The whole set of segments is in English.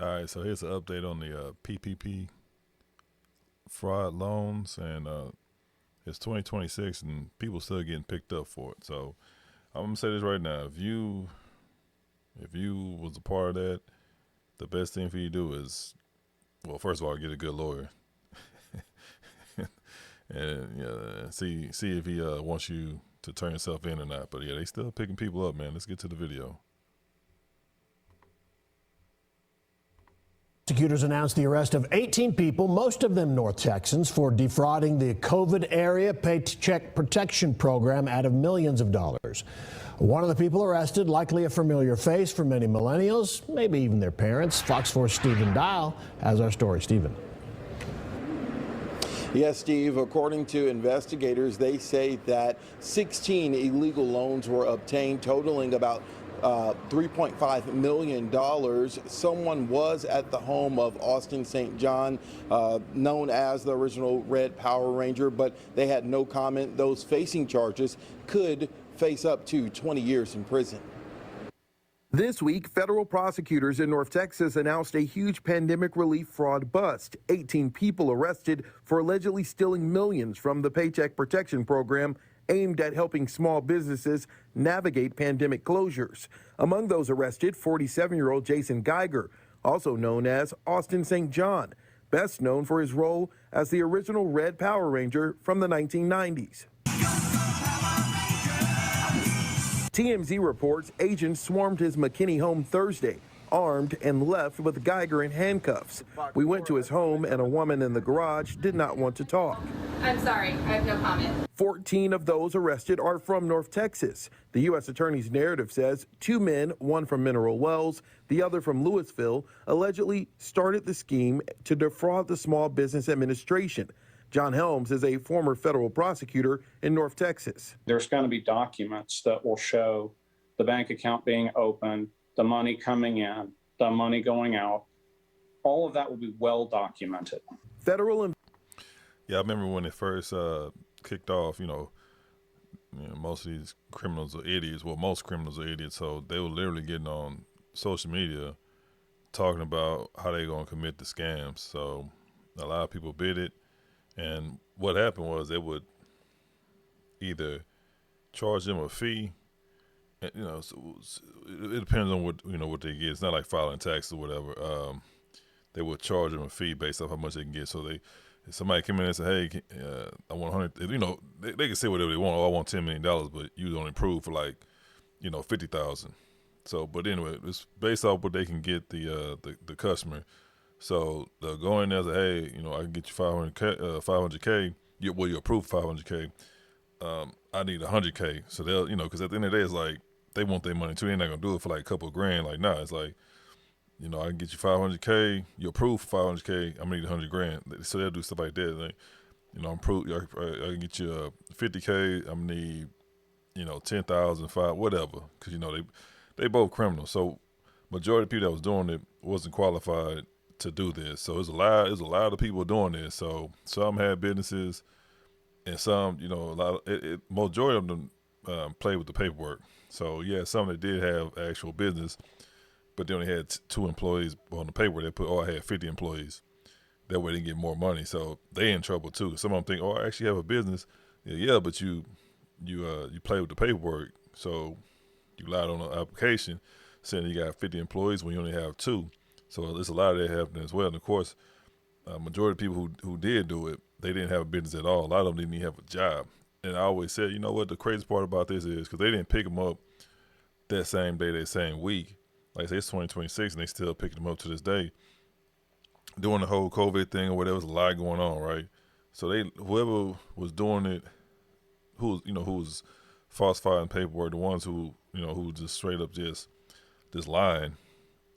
All right, so here's an update on the PPP fraud loans, and it's 2026, and people still getting picked up for it. So I'm gonna say this right now: if you was a part of that, the best thing for you to do is, well, first of all, get a good lawyer, and see if he wants you to turn yourself in or not. But yeah, they still picking people up, man. Let's get to the video. Prosecutors announced the arrest of 18 people, most of them North Texans, for defrauding the COVID-era Paycheck Protection Program out of millions of dollars. One of the people arrested, likely a familiar face for many millennials, maybe even their parents. Fox 4's Stephen Dial has our story. Stephen. Yes, Steve, according to investigators, they say that 16 illegal loans were obtained, totaling about $3.5 million. Someone was at the home of Austin St. John, known as the original Red Power Ranger, but they had no comment. Those facing charges could face up to 20 years in prison. This week, federal prosecutors in North Texas announced a huge pandemic relief fraud bust. 18 people arrested for allegedly stealing millions from the Paycheck Protection Program aimed at helping small businesses navigate pandemic closures. Among those arrested, 47-year-old Jason Geiger, also known as Austin St. John, best known for his role as the original Red Power Ranger from the 1990s. TMZ reports agents swarmed his McKinney home Thursday, armed, and left with Geiger in handcuffs. We went to his home, and a woman in the garage did not want to talk. I'm sorry, I have no comment. 14 of those arrested are from North Texas. The U.S. Attorney's narrative says 2 men, one from Mineral Wells, the other from Louisville, allegedly started the scheme to defraud the Small Business Administration. John Helms is a former federal prosecutor in North Texas. There's going to be documents that will show the bank account being open, the money coming in, the money going out. All of that will be well documented. Yeah, I remember when it first kicked off, most of these criminals are idiots. Well, most criminals are idiots. So they were literally getting on social media talking about how they're going to commit the scams. So a lot of people bid it. And what happened was they would either charge them a fee, and, so it depends on what they get. It's not like filing taxes or whatever. They would charge them a fee based off how much they can get. So if somebody came in and said, "Hey, I want 100," they can say whatever they want. Oh, I want $10 million, but you only approve for 50,000. So, but anyway, it's based off what they can get the customer. So they'll go in there and say, "Hey, I can get you 500K. You approve 500K. I need 100K." So they'll, because at the end of the day, it's like they want their money too. They're not gonna do it for a couple of grand. It's like, I can get you 500K. You approve 500K. I'm gonna need 100 grand. So they'll do stuff like that. Like, I can get you 50K. I'm gonna need, 10,000, whatever. Because they both criminals. So majority of people that was doing it wasn't qualified to do this. So there's a lot of people doing this. So some had businesses, and some, majority of them played with the paperwork. So yeah, some that did have actual business, but they only had 2 employees on the paper. They put, I had 50 employees. That way they get more money. So they in trouble too. Some of them think, I actually have a business. Yeah, but you play with the paperwork. So you lied on the application saying you got 50 employees when you only have 2. So there's a lot of that happening as well. And of course, majority of people who did do it, they didn't have a business at all. A lot of them didn't even have a job. And I always said, what the crazy part about this is, because they didn't pick them up that same day, that same week. Like I say, it's 2026, and they still picking them up to this day. Doing the whole COVID thing or whatever, there's a lot going on, right? So whoever was doing it, who was falsifying paperwork, the ones who just straight up just lying,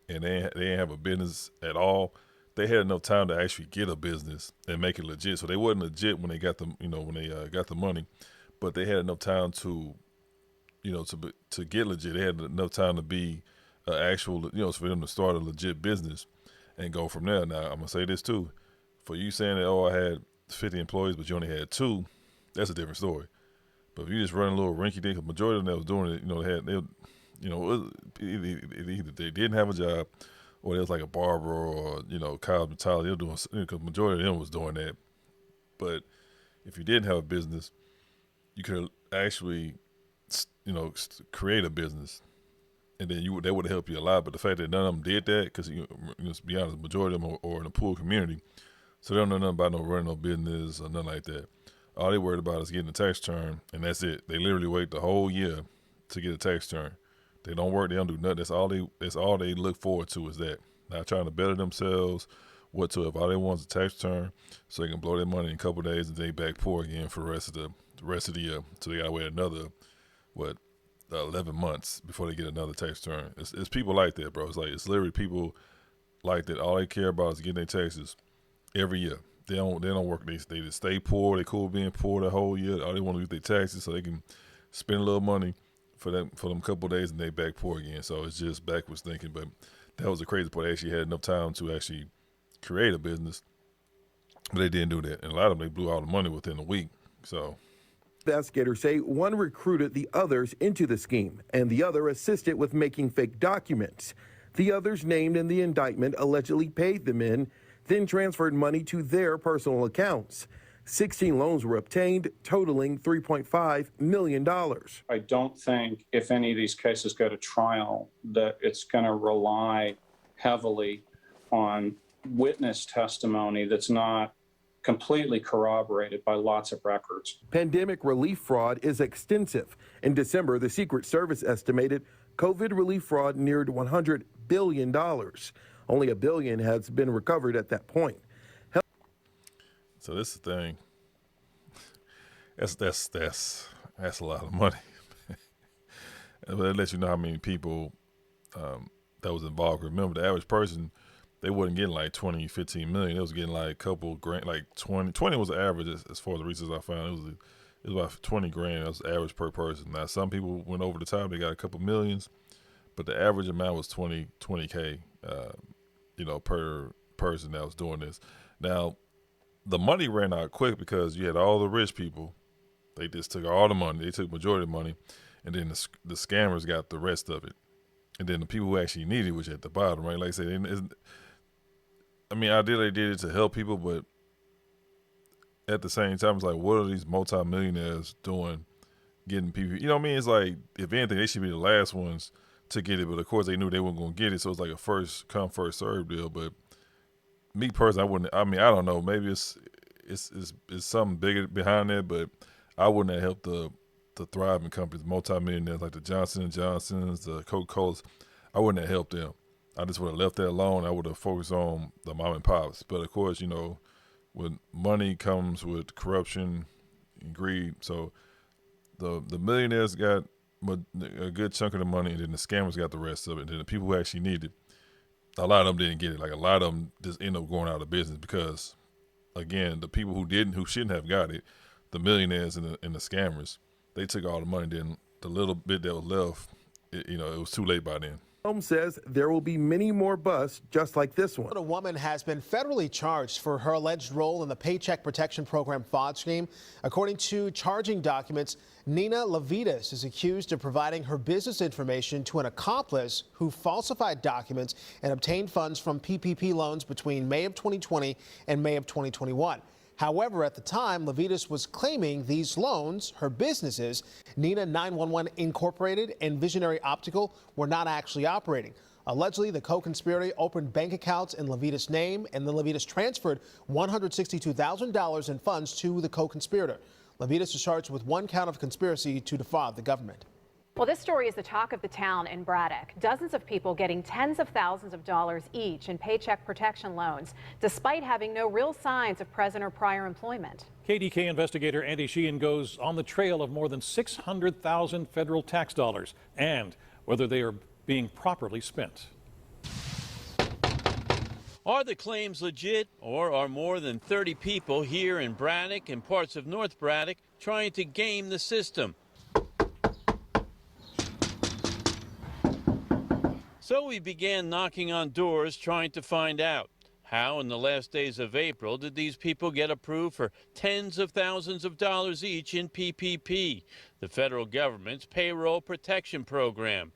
and they didn't have a business at all. They had enough time to actually get a business and make it legit. So they wasn't legit when they got the got the money, but they had enough time to to get legit. They had enough time to be actual, for them to start a legit business and go from there. Now I'm gonna say this too, for you saying that I had 50 employees but you only had 2, that's a different story. But if you just run a little rinky dink, the majority of them that was doing it, either they didn't have a job, or it was like a barber or, cosmetology. They were doing, because majority of them was doing that. But if you didn't have a business, you could actually, create a business, and then that would have helped you a lot. But the fact that none of them did that, because to be honest, the majority of them are in the poor community, so they don't know nothing about running no business or nothing like that. All they worried about is getting a tax return, and that's it. They literally wait the whole year to get a tax return. They don't work. They don't do nothing. That's all they look forward to is that. Not trying to better themselves. Whatsoever. All they want is a tax return, so they can blow their money in a couple of days and they back poor again for the rest of the year. So they gotta wait another 11 months before they get another tax return. It's people like that, bro. It's literally people like that. All they care about is getting their taxes every year. They don't work. They just stay poor. They cool being poor the whole year. All they want to do is their taxes so they can spend a little money for them couple of days and they back poor again. So it's just backwards thinking. But that was the crazy part. They actually had enough time to actually create a business, but they didn't do that. And a lot of them, they blew all the money within a week. So investigators say one recruited the others into the scheme, and the other assisted with making fake documents. The others named in the indictment allegedly paid the men, then transferred money to their personal accounts. 16 loans were obtained, totaling $3.5 million. I don't think if any of these cases go to trial that it's going to rely heavily on witness testimony that's not completely corroborated by lots of records. Pandemic relief fraud is extensive. In December, the Secret Service estimated COVID relief fraud neared $100 billion. Only $1 billion has been recovered at that point. So this is the thing. That's a lot of money. But it lets you know how many people that was involved. Remember, the average person, they wasn't getting like 20, 15 million. It was getting like a couple grand, like 20. 20 was the average as far as the research I found. It was about 20 grand. That was the average per person. Now, some people went over the top. They got a couple millions, but the average amount was 20K, per person that was doing this. Now, the money ran out quick because you had all the rich people. They just took all the money. They took majority of the money, and then the scammers got the rest of it. And then the people who actually needed it was at the bottom, right? Like I said, ideally they did it to help people, but at the same time, it's like, what are these multimillionaires doing getting PPP? You know what I mean? It's like, if anything, they should be the last ones to get it, but of course they knew they weren't going to get it, so it's like a first come, first serve deal. But me personally, I don't know. Maybe it's something bigger behind that, but I wouldn't have helped the thriving companies, multimillionaires like the Johnson & Johnsons, the Coca-Colas. I wouldn't have helped them. I just would have left that alone. I would have focused on the mom and pops. But of course, when money comes with corruption and greed, so the millionaires got a good chunk of the money, and then the scammers got the rest of it. And then the people who actually needed it, a lot of them didn't get it. Like, a lot of them just end up going out of business because, again, the people who shouldn't have got it, the millionaires and the scammers, they took all the money. Then the little bit that was left, it was too late by then. Holmes says there will be many more busts just like this one. A woman has been federally charged for her alleged role in the Paycheck Protection Program fraud scheme. According to charging documents, Nina Levitas is accused of providing her business information to an accomplice who falsified documents and obtained funds from PPP loans between May of 2020 and May of 2021. However, at the time, Levitas was claiming these loans, her businesses, Nina 911 Incorporated and Visionary Optical, were not actually operating. Allegedly, the co-conspirator opened bank accounts in Levitas' name, and then Levitas transferred $162,000 in funds to the co-conspirator. Levitas is charged with one count of conspiracy to defraud the government. Well, this story is the talk of the town in Braddock. Dozens of people getting tens of thousands of dollars each in paycheck protection loans, despite having no real signs of present or prior employment. KDK investigator Andy Sheehan goes on the trail of more than 600,000 federal tax dollars and whether they are being properly spent. Are the claims legit, or are more than 30 people here in Braddock and parts of North Braddock trying to game the system? So we began knocking on doors trying to find out how in the last days of April did these people get approved for tens of thousands of dollars each in PPP, the federal government's payroll protection program.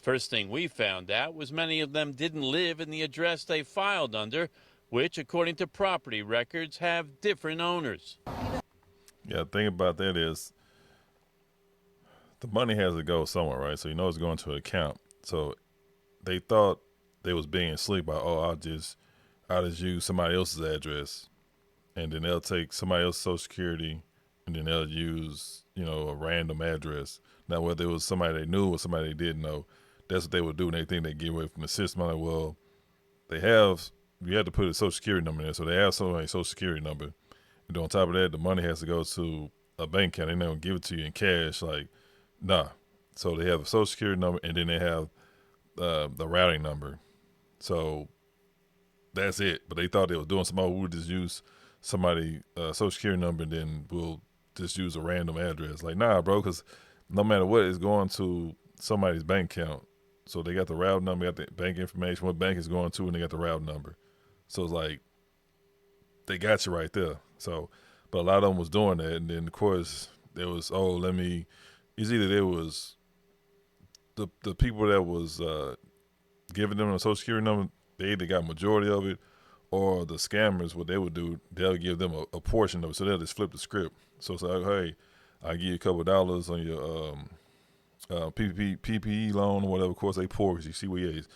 First thing we found out was many of them didn't live in the address they filed under, which, according to property records, have different owners. Yeah, the thing about that is the money has to go somewhere, right? So you know it's going to an account. So they thought they was being slick by, I'll just use somebody else's address, and then they'll take somebody else's Social Security, and then they'll use, a random address. Now, whether it was somebody they knew or somebody they didn't know, that's what they would do, and they think they get away from the system. I'm like, well, you have to put a Social Security number in there, so they have somebody's Social Security number. And on top of that, the money has to go to a bank account. They're not going to give it to you in cash, nah. So they have a Social Security number, and then they have the routing number. So that's it. But they thought they were doing something. We would just use somebody's Social Security number, and then we'll just use a random address. Like, nah, bro, because no matter what, it's going to somebody's bank account. So they got the route number, got the bank information, what bank it's going to, and they got the route number. So it's like, they got you right there. So, but a lot of them was doing that. And then, of course, there was, it's either there was the people that was giving them a Social Security number, they either got majority of it, or the scammers, what they would do, they'll give them a portion of it. So they'll just flip the script. So it's like, hey, I'll give you a couple of dollars on your PPP loan or whatever. Of course, they poor because you see where he is.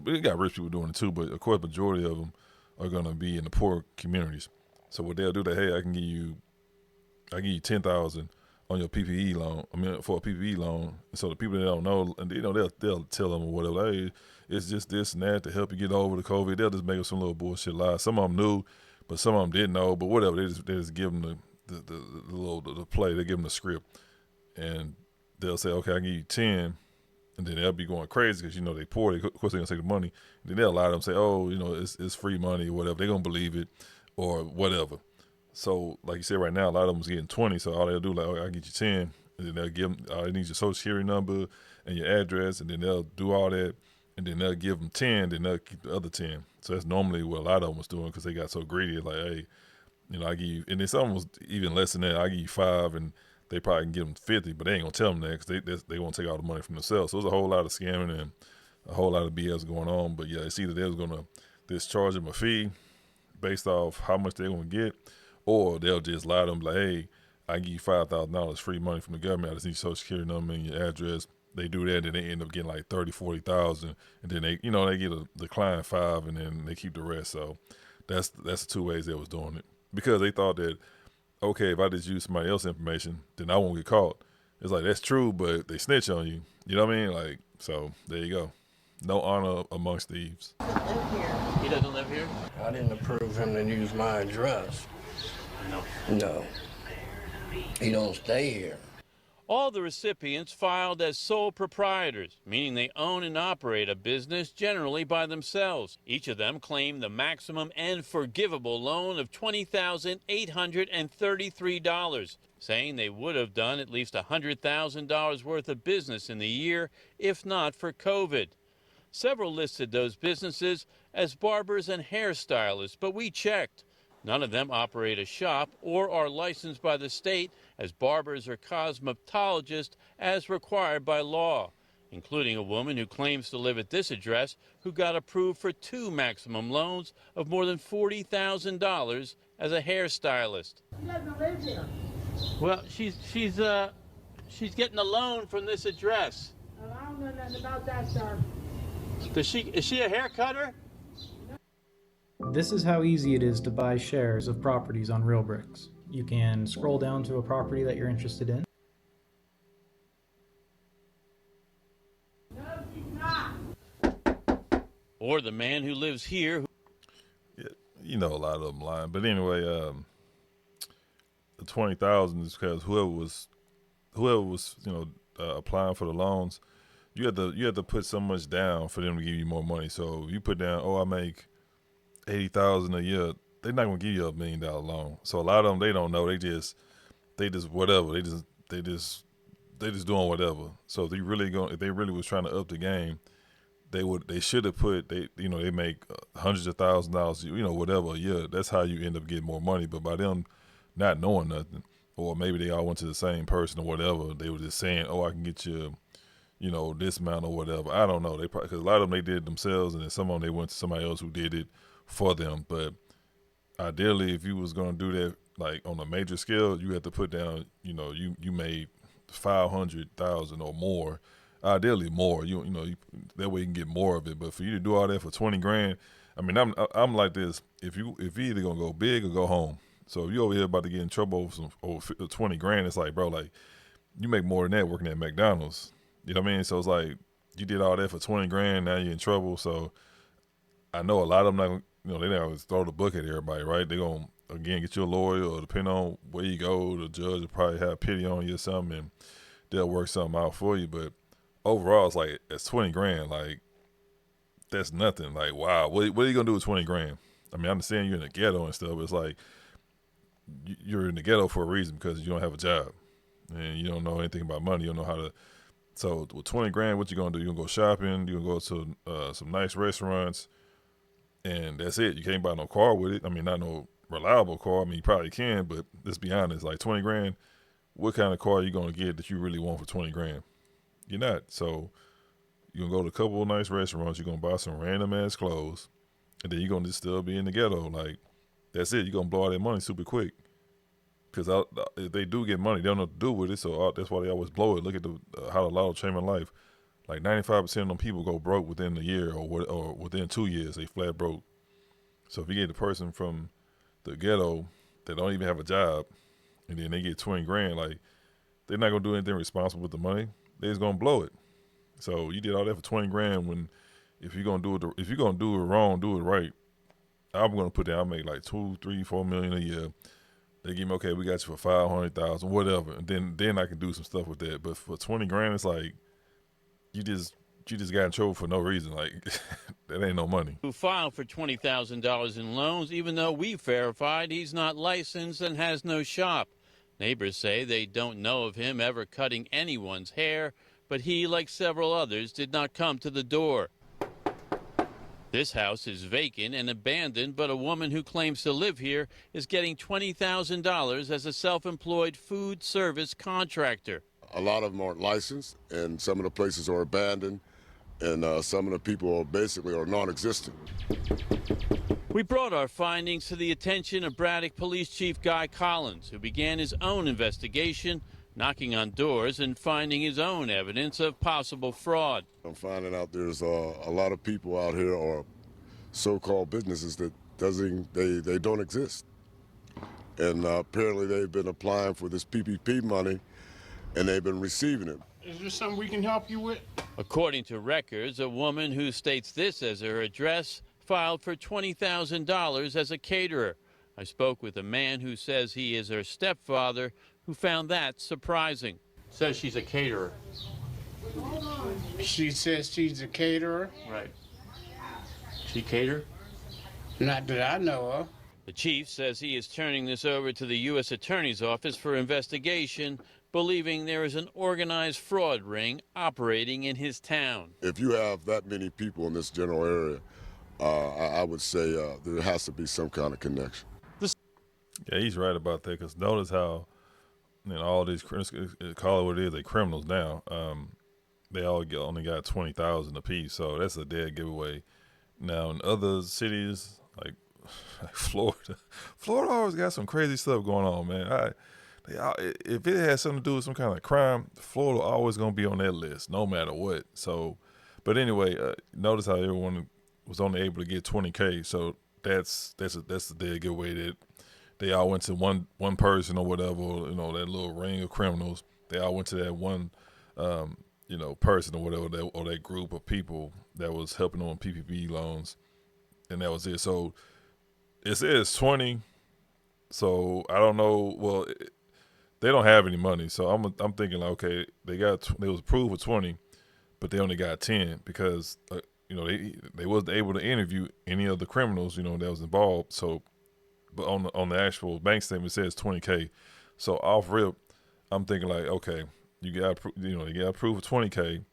They got rich people doing it too, but of course, majority of them are going to be in the poor communities. So what they'll do, hey, I give you $10,000 on your PPE loan. For a PPE loan. So the people that don't know, and they'll tell them or whatever, hey, it's just this and that to help you get over the COVID. They'll just make up some little bullshit lies. Some of them knew, but some of them didn't know. But whatever, they just give them the play. They give them the script, and they'll say, okay, I give you 10. And then they'll be going crazy because, they poor. Of course, they're going to take the money. And then they'll lie to them, say, it's free money or whatever. They're going to believe it or whatever. So, like you said, right now, a lot of them is getting 20. So all they'll do, I'll get you 10. And then they'll give them, they need your Social Security number and your address. And then they'll do all that. And then they'll give them 10. Then they'll keep the other 10. So that's normally what a lot of them was doing because they got so greedy. Like, hey, I give you, and then some was even less than that. I give you 5 and they probably can give them 50, but they ain't gonna tell them that because they won't take all the money from themselves. So there's a whole lot of scamming and a whole lot of BS going on. But yeah, it's either they was gonna just charge them a fee based off how much they're gonna get, or they'll just lie to them like, hey, I give you $5,000 free money from the government. I just need your Social Security number and your address. They do that, and they end up getting like 30, 40,000, and then they get a decline 5, and then they keep the rest. So that's the two ways they was doing it because they thought that, okay, if I just use somebody else's information, then I won't get caught. It's like, that's true, but they snitch on you. You know what I mean? Like, so there you go. No honor amongst thieves. He doesn't live here? I didn't approve him to use my address. No. He don't stay here. All the recipients filed as sole proprietors, meaning they own and operate a business generally by themselves. Each of them claimed the maximum and forgivable loan of $20,833, saying they would have done at least $100,000 worth of business in the year if not for COVID. Several listed those businesses as barbers and hairstylists, but we checked. None of them operate a shop or are licensed by the state as barbers or cosmetologists as required by law, including a woman who claims to live at this address who got approved for 2 maximum loans of more than $40,000 as a hairstylist. She doesn't live here. Well, she's getting a loan from this address. Well, I don't know nothing about that, sir. Is she a hair cutter? This is how easy it is to buy shares of properties on RealBricks. You can scroll down to a property that you're interested in. No, she's not. Or the man who lives here. Yeah, a lot of them lying. But anyway, the 20,000 is because whoever was applying for the loans, you had to put so much down for them to give you more money. So you put down, I make $80,000 a year. They're not gonna give you $1 million loan. So a lot of them, they don't know. They just whatever. They just doing whatever. So if they really was trying to up the game, they should have put they make hundreds of thousands of dollars, whatever a year. That's how you end up getting more money. But by them not knowing nothing, or maybe they all went to the same person or whatever, they were just saying, I can get you you know, this amount or whatever. I don't know. They probably, because a lot of them they did it themselves, and then some of them they went to somebody else who did it for them. But ideally, if you was gonna do that like on a major scale, you had to put down, you know, you made 500,000 or more. Ideally more. That way you can get more of it. But for you to do all that for 20 grand, I mean, I'm like this. If you either gonna go big or go home. So if you over here about to get in trouble over 20 grand, it's like, bro, like you make more than that working at McDonald's. You know what I mean? So it's like you did all that for 20 grand. Now you're in trouble. So I know a lot of them not, they not always throw the book at everybody, right? They're going to, again, get you a lawyer, or depending on where you go, the judge will probably have pity on you or something, and they'll work something out for you. But overall, it's like, it's 20 grand. Like, that's nothing. Like, wow, what are you going to do with 20 grand? I mean, I understand you're in the ghetto and stuff, but it's like, you're in the ghetto for a reason, because you don't have a job and you don't know anything about money. You don't know how to. So with 20 grand, what you going to do? You're going to go shopping. You're going to go to some nice restaurants, and that's it. You can't buy no car with it. I mean, not no reliable car. I mean, you probably can, but let's be honest, like 20 grand, what kind of car are you going to get that you really want for 20 grand? You're not. So you're going to go to a couple of nice restaurants. You're going to buy some random ass clothes, and then you're going to just still be in the ghetto. Like, that's it. You're going to blow all that money super quick. Because if they do get money, they don't know what to do with it. So that's why they always blow it. Look at how the lotto changed my life. Like 95% of them people go broke within a year, or within 2 years, they flat broke. So if you get the person from the ghetto that don't even have a job, and then they get 20 grand, like, they're not gonna do anything responsible with the money. They're just gonna blow it. So you did all that for 20 grand. When if you're gonna do it wrong, do it right. I'm gonna put down, I make like 2, 3, 4 million a year. They give me, okay, we got you for 500,000, whatever, and then I can do some stuff with that. But for 20 grand, it's like you just got in trouble for no reason. Like, that ain't no money. Who filed for $20,000 in loans, even though we verified he's not licensed and has no shop. Neighbors say they don't know of him ever cutting anyone's hair, but he, like several others, did not come to the door. This house is vacant and abandoned, but a woman who claims to live here is getting $20,000 as a self-employed food service contractor. A lot of them aren't licensed, and some of the places are abandoned, and some of the people are non-existent. We brought our findings to the attention of Braddock Police Chief Guy Collins, who began his own investigation, knocking on doors and finding his own evidence of possible fraud. I'm finding out there's a lot of people out here, or so-called businesses, that they don't exist. And apparently they've been applying for this PPP money, and they've been receiving it. Is there something we can help you with? According to records, a woman who states this as her address filed for $20,000 as a caterer. I spoke with a man who says he is her stepfather, who found that surprising. Says she's a caterer. She says she's a caterer. Right. She cater? Not that I know of. The chief says he is turning this over to the U.S. Attorney's Office for investigation, believing there is an organized fraud ring operating in his town. If you have that many people in this general area, I would say there has to be some kind of connection. Yeah, he's right about that, because notice how all these, call it what it is, they criminals now. They all only got 20,000 apiece, so that's a dead giveaway. Now in other cities like Florida always got some crazy stuff going on, man. If it has something to do with some kind of crime, Florida always gonna be on that list, no matter what. So, but anyway, notice how everyone was only able to get 20K. So that's the dead giveaway, that they all went to one person or whatever, that little ring of criminals. They all went to that one, person or whatever, or that group of people that was helping on PPP loans, and that was it. So it says 20. So I don't know. Well, they don't have any money, so I'm thinking like, okay, they was approved for 20, but they only got 10 because they wasn't able to interview any of the criminals that was involved. So, but on the actual bank statement it says 20K. So off rip, I'm thinking like, okay, you got approved for 20K,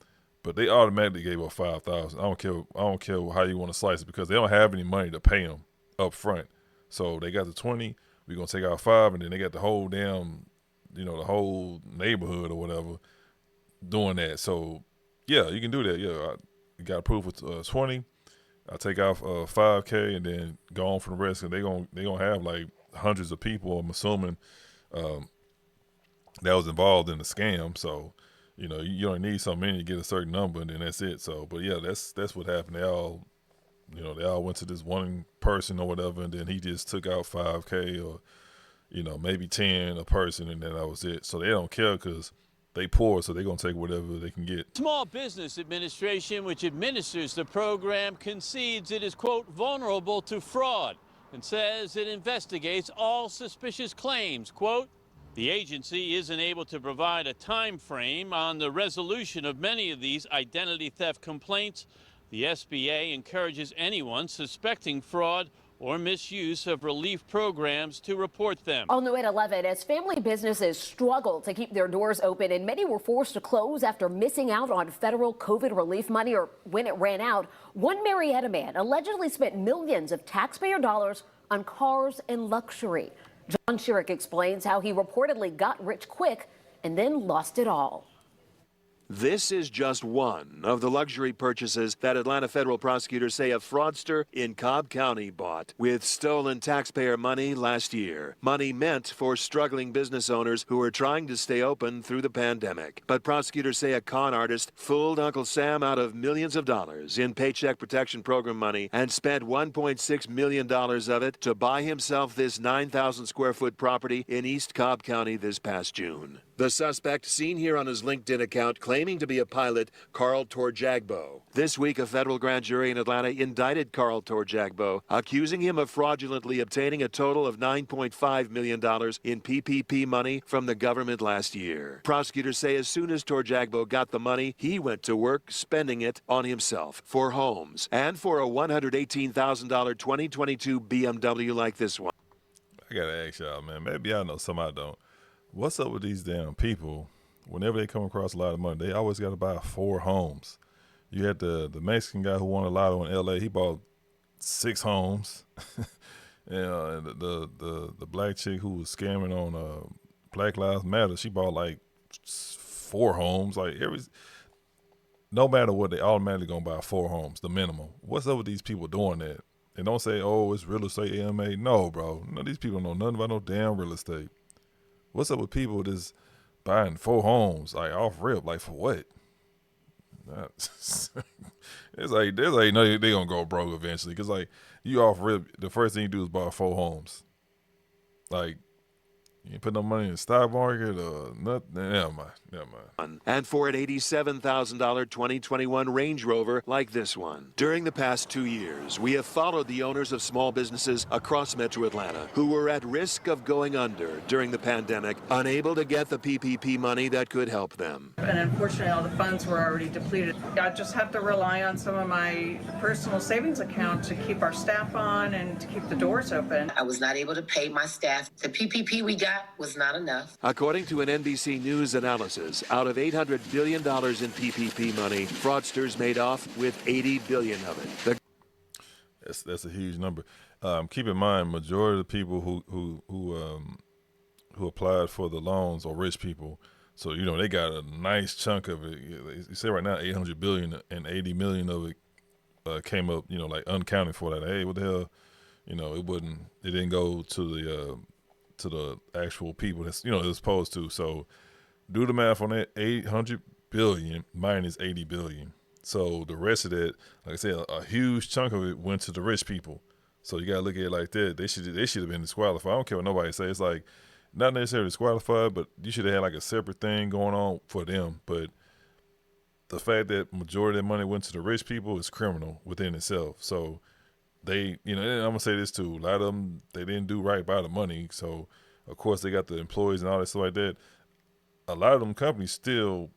but they automatically gave up 5,000. I don't care how you want to slice it, because they don't have any money to pay them up front. So they got the 20. We're gonna take out 5, and then they got the whole damn, the whole neighborhood or whatever doing that. So Yeah, you can do that. Yeah, you got approved for 20. I take off 5K and then go on for the rest. And they gonna have like hundreds of people. I'm assuming um, that was involved in the scam. So, you only need so many to get a certain number, and then that's it. So, but yeah, that's what happened. They all went to this one person or whatever, and then he just took out 5K or maybe 10 a person, and then that was it. So they don't care because they poor, so they're gonna take whatever they can get. Small Business Administration, which administers the program, concedes it is, quote, vulnerable to fraud and says it investigates all suspicious claims, quote. The agency isn't able to provide a time frame on the resolution of many of these identity theft complaints. The SBA encourages anyone suspecting fraud or misuse of relief programs to report them. On the way at 11, as family businesses struggle to keep their doors open and many were forced to close after missing out on federal COVID relief money or when it ran out, one Marietta man allegedly spent millions of taxpayer dollars on cars and luxury. John Schierick explains how he reportedly got rich quick and then lost it all. This is just one of the luxury purchases that Atlanta federal prosecutors say a fraudster in Cobb County bought with stolen taxpayer money last year. Money meant for struggling business owners who were trying to stay open through the pandemic. But prosecutors say a con artist fooled Uncle Sam out of millions of dollars in Paycheck Protection Program money and spent $1.6 million of it to buy himself this 9,000 square foot property in East Cobb County this past June. The suspect, seen here on his LinkedIn account, claiming to be a pilot, Carl Torjagbo. This week, a federal grand jury in Atlanta indicted Carl Torjagbo, accusing him of fraudulently obtaining a total of $9.5 million in PPP money from the government last year. Prosecutors say as soon as Torjagbo got the money, he went to work spending it on himself, for homes, and for a $118,000 2022 BMW like this one. I gotta ask y'all, man. Maybe I know some I don't. What's up with these damn people? Whenever they come across a lot of money, they always got to buy 4 homes. You had the Mexican guy who won a lotto in L.A. He bought 6 homes. And the black chick who was scamming on Black Lives Matter, she bought like 4 homes. Like no matter what, they automatically gonna buy 4 homes, the minimum. What's up with these people doing that? And don't say, oh, it's real estate AMA. No, bro. No, these people know nothing about no damn real estate. What's up with people just buying 4 homes like off rip? Like for what? It's like no, they gonna go broke eventually. Cause like you off rip, the first thing you do is buy 4 homes. Like you ain't put no money in the stock market or nothing. Never mind. And for an $87,000 2021 Range Rover like this one. During the past 2 years, we have followed the owners of small businesses across Metro Atlanta who were at risk of going under during the pandemic, unable to get the PPP money that could help them. And unfortunately, all the funds were already depleted. I just have to rely on some of my personal savings account to keep our staff on and to keep the doors open. I was not able to pay my staff. The PPP we got was not enough. According to an NBC News analysis, out of $800 billion in PPP money, fraudsters made off with $80 billion of it. That's a huge number. Keep in mind, majority of the people who applied for the loans are rich people. So they got a nice chunk of it. You say right now 800 billion and 80 million of it came up, like uncounted for that. Hey, what the hell? It didn't go to the actual people that's it's supposed to. So do the math on that. 800 billion minus 80 billion. So the rest of that, like I said, a huge chunk of it went to the rich people. So you gotta look at it like that. They should have been disqualified. I don't care what nobody says. It's like not necessarily disqualified, but you should have had like a separate thing going on for them. But the fact that majority of that money went to the rich people is criminal within itself. So they, and I'm gonna say this too. A lot of them, they didn't do right by the money. So of course they got the employees and all that stuff like that. A lot of them companies still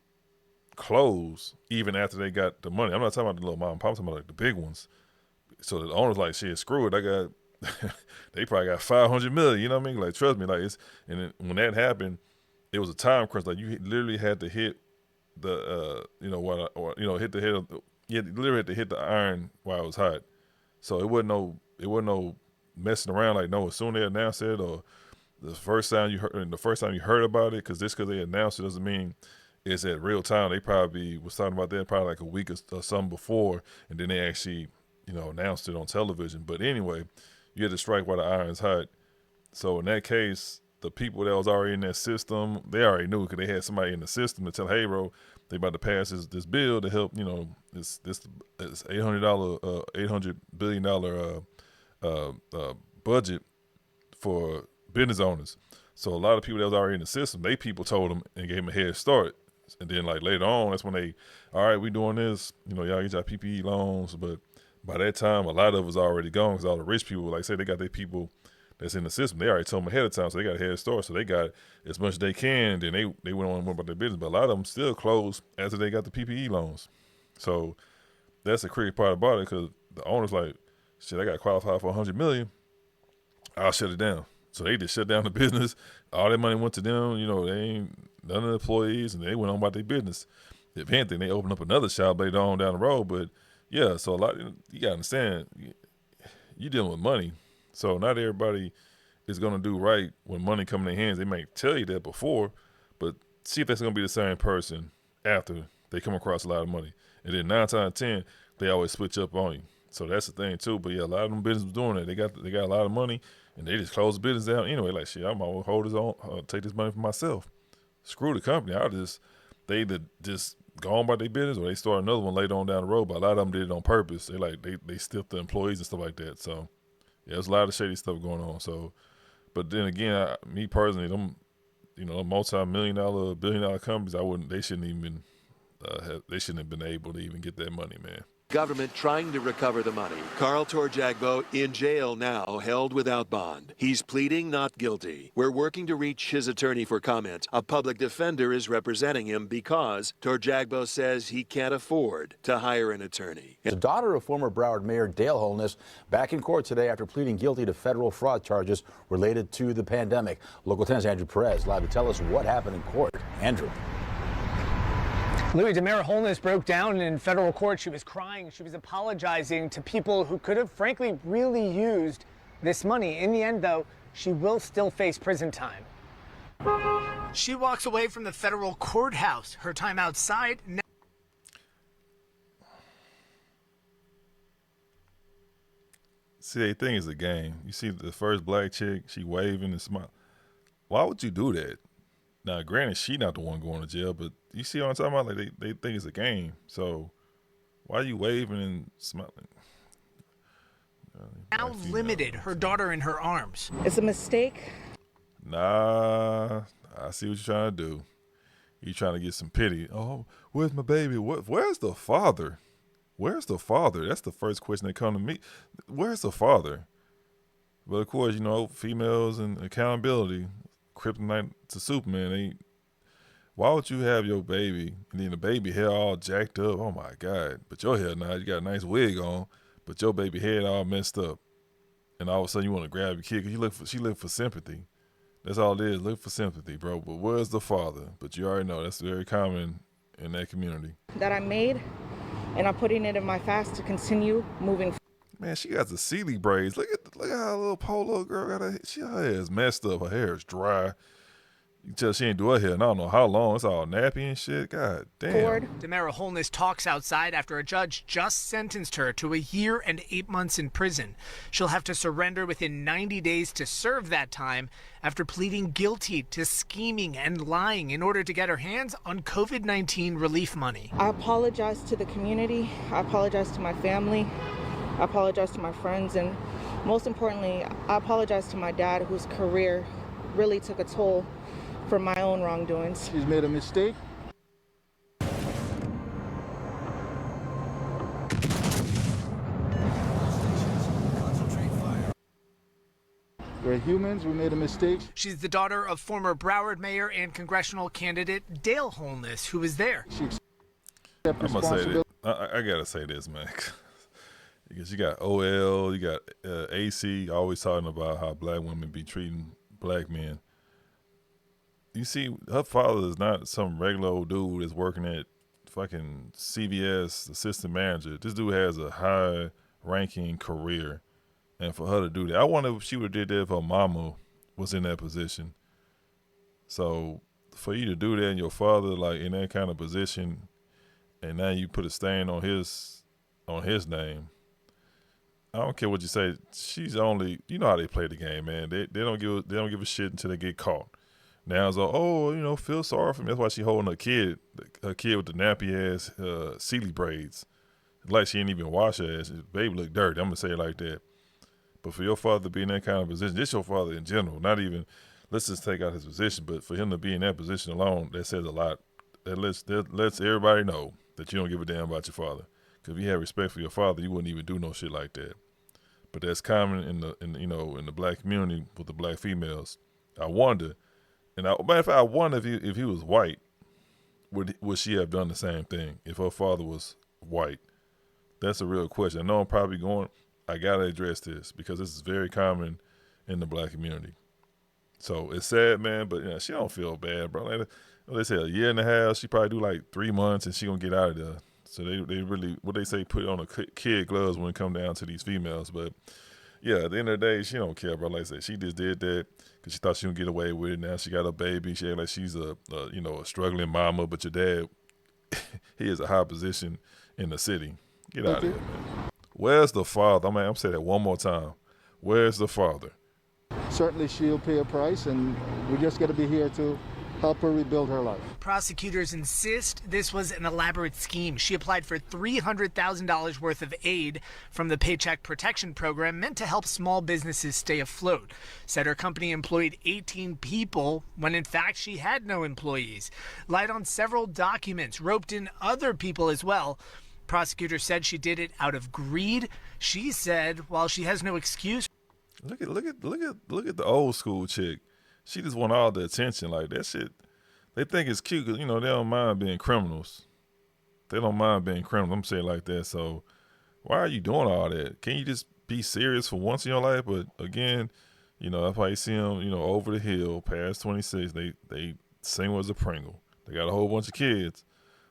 close even after they got the money. I'm not talking about the little mom and pop. I'm talking about like the big ones. So the owner's like, shit, screw it. They probably got 500 million. You know what I mean? Like, trust me. Like and then when that happened, it was a time crunch. Like you literally had to hit the, you literally had to hit the iron while it was hot. So it wasn't no messing around. Like, no, as soon as they announced it or the first time you heard about it, because they announced it doesn't mean it's at real time. They probably was talking about that probably like a week or something before, and then they actually, announced it on television. But anyway, you had to strike while the iron's hot. So in that case, the people that was already in that system, they already knew because they had somebody in the system to tell, hey, bro, they about to pass this bill to help, this $800 billion budget for business owners. So a lot of people that was already in the system, people told them and gave them a head start. And then like later on, that's when all right, we doing this, y'all get your PPP loans. But by that time, a lot of it was already gone because all the rich people, like I said, they got their people that's in the system. They already told them ahead of time, so they got a head start. So they got as much as they can. Then they went on and went about their business. But a lot of them still closed after they got the PPE loans. So that's the crazy part about it because the owner's like, shit, I got qualified for $100 million. I'll shut it down. So they just shut down the business. All that money went to them. They ain't none of the employees, and they went on about their business. If anything, they opened up another shop later on down the road. But yeah, so you gotta understand, you dealing with money. So not everybody is gonna do right when money come in their hands. They may tell you that before, but see if that's gonna be the same person after they come across a lot of money. And then 9 times out of 10, they always switch up on you. So that's the thing too. But yeah, a lot of them businesses doing that. They got a lot of money, and they just close the business down anyway. Like shit, I'm gonna hold this on, take this money for myself. Screw the company. They either just go on about their business, or they start another one later on down the road. But a lot of them did it on purpose. They stiffed the employees and stuff like that. So yeah, there's a lot of shady stuff going on. So, but then again, me personally, them multi-million-dollar, billion-dollar companies, they shouldn't have been able to even get that money, man. Government trying to recover the money. Carl Torjagbo in jail now, held without bond. He's pleading not guilty. We're working to reach his attorney for comment. A public defender is representing him because Torjagbo says he can't afford to hire an attorney. The daughter of former Broward Mayor Dale Holness back in court today after pleading guilty to federal fraud charges related to the pandemic. Local 10's Andrew Perez live to tell us what happened in court. Andrew. Louis, Mayor Holness broke down in federal court. She was crying. She was apologizing to people who could have, frankly, really used this money. In the end, though, she will still face prison time. She walks away from the federal courthouse. Her time outside. See, they think it's a game. You see the first black chick, she waving and smiling. Why would you do that? Now, granted, she not the one going to jail, but you see what I'm talking about? Like they think it's a game. So why are you waving and smiling? Now limited, her daughter in her arms. It's a mistake. Nah, I see what you're trying to do. You're trying to get some pity. Oh, where's my baby? Where's the father? Where's the father? That's the first question that come to me. Where's the father? But of course, females and accountability, kryptonite to Superman. Why would you have your baby and then the baby hair all jacked up? Oh my God! But your hair now, you got a nice wig on, but your baby head all messed up, and all of a sudden you want to grab your kid because she look for sympathy. That's all it is. Look for sympathy, bro. But where's the father? But you already know that's very common in that community. That I made, and I'm putting it in my fast to continue moving. Man, she got the Sealy braids. Look at how little polo girl got her hair is messed up. Her hair is dry. You can tell she ain't do her hair and I don't know how long. It's all nappy and shit. God damn. Demara Holness talks outside after a judge just sentenced her to 1 year and 8 months in prison. She'll have to surrender within 90 days to serve that time after pleading guilty to scheming and lying in order to get her hands on COVID-19 relief money. I apologize to the community. I apologize to my family. I apologize to my friends. And most importantly, I apologize to my dad, whose career really took a toll for my own wrongdoings. She's made a mistake. We're humans, we made a mistake. She's the daughter of former Broward Mayor and congressional candidate Dale Holness, who was there. I'm gonna say this. I gotta say this, man. Because you got OL, you got AC always talking about how black women be treating black men. You see, her father is not some regular old dude that's working at fucking CVS, assistant manager. This dude has a high-ranking career. And for her to do that, I wonder if she would have did that if her mama was in that position. So for you to do that and your father like in that kind of position, and now you put a stain on his name. I don't care what you say. She's only, you know how they play the game, man. They don't give a shit until they get caught. Now it's like, oh, you know, feel sorry for me. That's why she holding her kid with the nappy ass Sealy braids, like she ain't even wash her ass. Baby look dirty. I'm gonna say it like that. But for your father to be in that kind of position, just your father in general, not even, let's just take out his position, but for him to be in that position alone, that says a lot. That lets everybody know that you don't give a damn about your father. Because if you had respect for your father, you wouldn't even do no shit like that. But that's common in the black community with the black females. I wonder, matter of fact, I wonder if he was white, would she have done the same thing if her father was white? That's a real question. I know I'm probably going. I gotta address this because this is very common in the black community. So it's sad, man, but you know, she don't feel bad, bro. Like, they say a year and a half, she probably do like 3 months and she gonna get out of there. So they really, what they say, put on a kid gloves when it come down to these females. But yeah, at the end of the day, she don't care, bro. Like I said, she just did that because she thought she would get away with it. Now she got a baby. She act like she's a struggling mama, but your dad, he is a high position in the city. Get out of here, man. Where's the father? I'm saying that one more time. Where's the father? Certainly she'll pay a price, and we just got to be here to help her rebuild her life. Prosecutors insist this was an elaborate scheme. She applied for $300,000 worth of aid from the Paycheck Protection Program meant to help small businesses stay afloat. Said her company employed 18 people when in fact she had no employees. Lied on several documents, roped in other people as well. Prosecutors said she did it out of greed. She said while she has no excuse. Look at the old school chick. She just want all the attention. Like that shit, they think it's cute because, you know, they don't mind being criminals. They don't mind being criminals. I'm saying it like that. So why are you doing all that? Can you just be serious for once in your life? But again, you know, that's why you see them, you know, over the hill, past 26, they sing as a Pringle. They got a whole bunch of kids,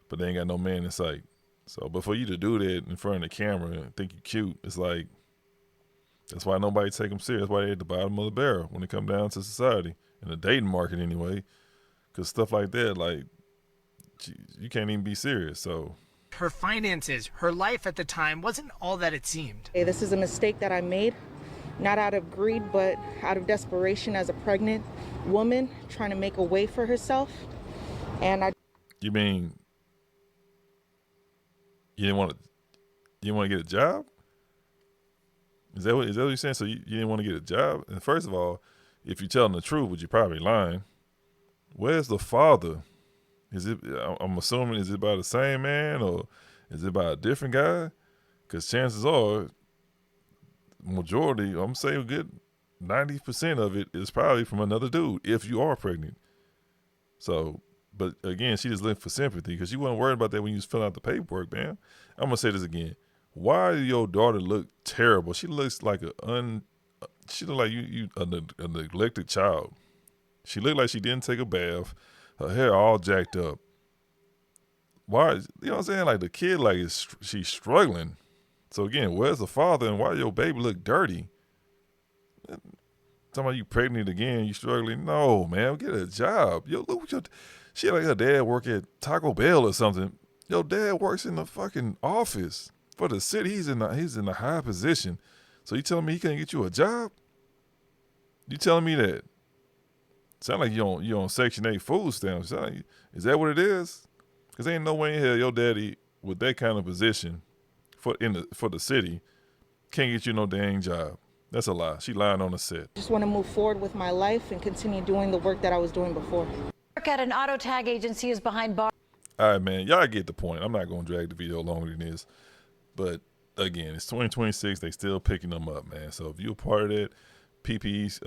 but they ain't got no man in sight. So, but for you to do that in front of the camera and think you cute, it's like, that's why nobody take them serious. That's why they're at the bottom of the barrel when it come down to society. In the dating market anyway, because stuff like that, like, you can't even be serious. So Her finances, her life at the time wasn't all that it seemed. Hey, this is a mistake that I made, not out of greed, but out of desperation as a pregnant woman trying to make a way for herself. And you mean you didn't want to get a job? Is that what you're saying? So you didn't want to get a job? And first of all, if you're telling the truth, which you're probably lying, where's the father? I'm assuming, is it by the same man or is it by a different guy? Because chances are, majority, I'm saying a good 90% of it is probably from another dude if you are pregnant. So, but again, she just looking for sympathy because she wasn't worried about that when you was filling out the paperwork, man. I'm going to say this again. Why do your daughter look terrible? She looks like she look like a neglected child. She looked like she didn't take a bath. Her hair all jacked up. Why? You know what I'm saying? Like the kid, like she's struggling. So again, where's the father and why your baby look dirty? Talking about you pregnant again, you struggling? No, man, get a job. Yo, look what she like her dad work at Taco Bell or something. Your dad works in the fucking office for the city. He's in a high position. So you telling me he can't get you a job? You telling me that? Sound like you on Section 8 food stamps. Is that what it is? Because ain't no way in hell your daddy with that kind of position for the city can't get you no dang job. That's a lie. She lying on the set. just want to move forward with my life and continue doing the work that I was doing before. Work at an auto tag agency is behind bars. All right, man. Y'all get the point. I'm not going to drag the video longer than this. But again, it's 2026. They still picking them up, man. So if you're a part of that PPP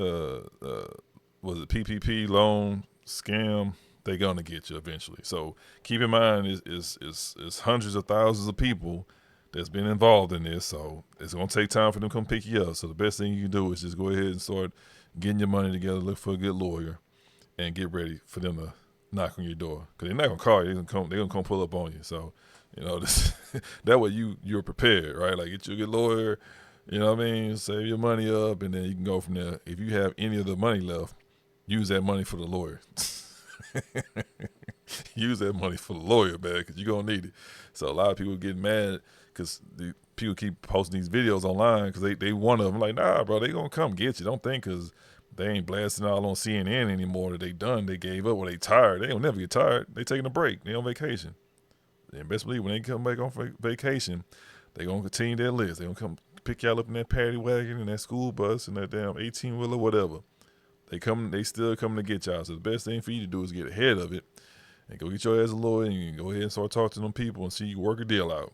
loan scam, they're going to get you eventually. So keep in mind, it's hundreds of thousands of people that's been involved in this. So it's going to take time for them to come pick you up. So the best thing you can do is just go ahead and start getting your money together, look for a good lawyer, and get ready for them to knock on your door. Because they're not going to call you. They're going to come pull up on you. So, you know, that way you're prepared, right? Like get you a good lawyer, you know what I mean? Save your money up, and then you can go from there. If you have any of the money left, use that money for the lawyer. Use that money for the lawyer, man, because you're going to need it. So a lot of people get mad because the people keep posting these videos online because they one of them. Like, nah, bro, they going to come get you. Don't think because they ain't blasting all on CNN anymore that they done, they gave up, or they tired. They don't never get tired. They taking a break. They on vacation. And best believe when they come back on vacation, they going to continue their list. They going to come pick y'all up in that paddy wagon and that school bus and that damn 18-wheeler, whatever. They still coming to get y'all. So the best thing for you to do is get ahead of it and go get your ass a lawyer and go ahead and start talking to them people and see you work a deal out.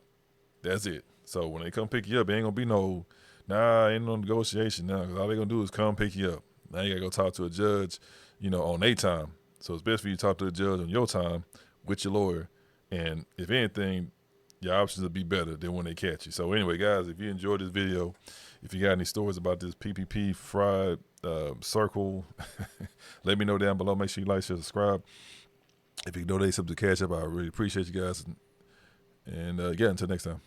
That's it. So when they come pick you up, it ain't gonna be no, nah, ain't no negotiation now, because all they gonna do is come pick you up. Now you gotta go talk to a judge, on their time. So it's best for you to talk to a judge on your time with your lawyer. And if anything, your options will be better than when they catch you. So anyway, guys, if you enjoyed this video, if you got any stories about this PPP fraud circle, let me know down below. Make sure you like, share, subscribe. If you can donate something to Cash App, I really appreciate you guys. And yeah, until next time.